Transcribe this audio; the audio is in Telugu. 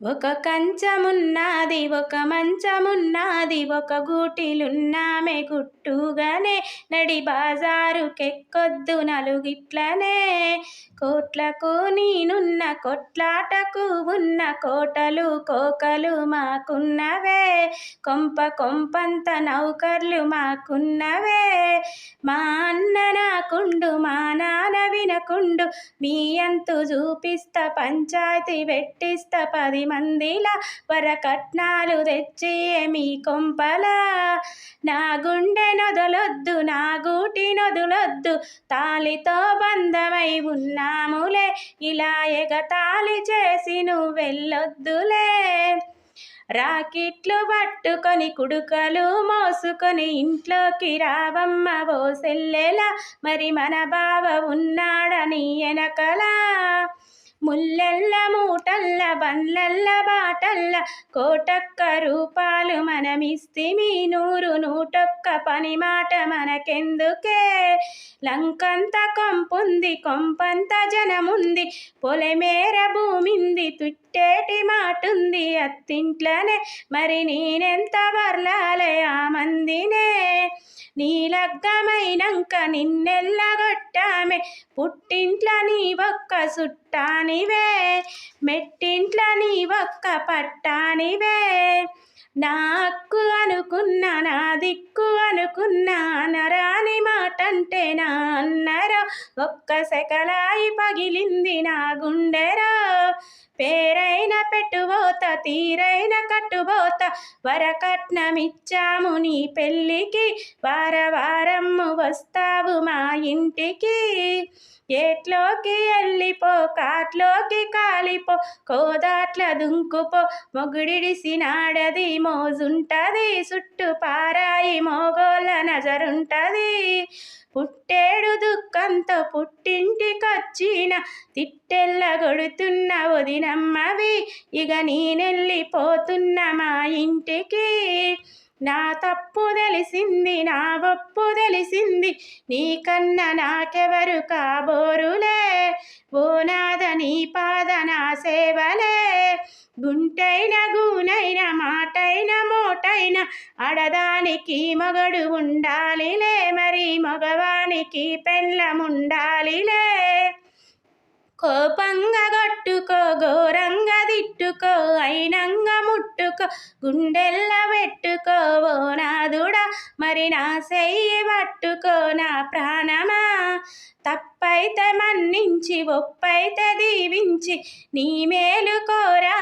ఒక కంచమున్నది ఒక మంచమున్నది ఒక గూటిలున్నామె గుట్టుగానే నడి బాజారుకెక్కొద్దు నలుగిట్లనే కోట్లకు నేనున్న కొట్లాటకు ఉన్న కోటలు కోకలు మాకున్నవే కొంప కొంపంత నౌకర్లు మాకున్నవే మా అన్న నాకుండు మా నాన్న వినకుండు మీ అంతు చూపిస్తా పంచాయతీ పెట్టిస్తా 10 మందిలా వరకట్నాలు తెచ్చి మీ కొంపలా నా గుండె నొదలొద్దు నా గూటి నొదలొద్దు తాలితో బంధమై ఉన్నాములే ఇలా ఎగతాళి చేసి నువ్వెళ్ళొద్దులే రాకెట్లు పట్టుకొని కుడుకలు మోసుకొని ఇంట్లోకి రావమ్మ ఓ సెల్లెలా మరి మన బావ ఉన్నాడని ఎనకలా ముల్లెల్ల మూటల్ల బండ్లల్ల బాటల్ల కోటొక్క రూపాలు మనమిస్తిమి 100 పని మాట మనకెందుకే లంకంత కొంపుంది కొంపంత జనముంది పొలమేర భూమింది తుట్టేటి మాటుంది అత్తింట్లనే మరి నేనెంత వర్లాలే ఆ మందినే నీ లగ్గమైనంక నిన్నెల్లగొట్టామె పుట్టింట్ల నీ ఒక్క సుట్టానివే మెట్టింట్ల నీ ఒక్క పట్టానివే నా హక్కు అనుకున్నా నా దిక్కు అనుకున్నా అనరాని మాటంటే నా అన్నరో ఒక్క సెకలాయి పగిలింది నా గుండెరో పేరైన పెట్టుబోత తీరైన కట్టుబోత వరకట్నమిచ్చాము నీ పెళ్ళికి వారము వస్తావు మా ఇంటికి ఏట్లోకి వెళ్ళిపో కాట్లోకి కాలిపో కోదాట్ల దుంకుపో మొగుడిడిసినాడది మోజుంటది చుట్టు పారాయి మోగోళ్ళ నజరుంటది పుట్టేడు దుఃఖంతో పుట్టింటికొచ్చిన తిట్టెల్ల కొడుతున్న వదినమ్మవి ఇక నేనెళ్ళిపోతున్న మా ఇంటికి నా తప్పు తెలిసింది నా ఒప్పు తెలిసింది నీకన్నా నాకెవరు కాబోరులే ఓ నాద నీ పాద నా సేవలే గుంటైన గూనైన మాటైన మోటైన ఆడదానికి మగడు ఉండాలిలే మరి మగవానికి పెళ్ళముండాలిలే కోపంగా కొట్టుకో ఘోరంగా తిట్టుకో అయినంగా ముట్టుకో గుండెల్ల పెట్టుకో ఓ నాదుడా మరి నా చెయ్యి పట్టుకో నా ప్రాణమా తప్పైతే మన్నించి ఒప్పైతే దీవించి నీ మేలు కోరా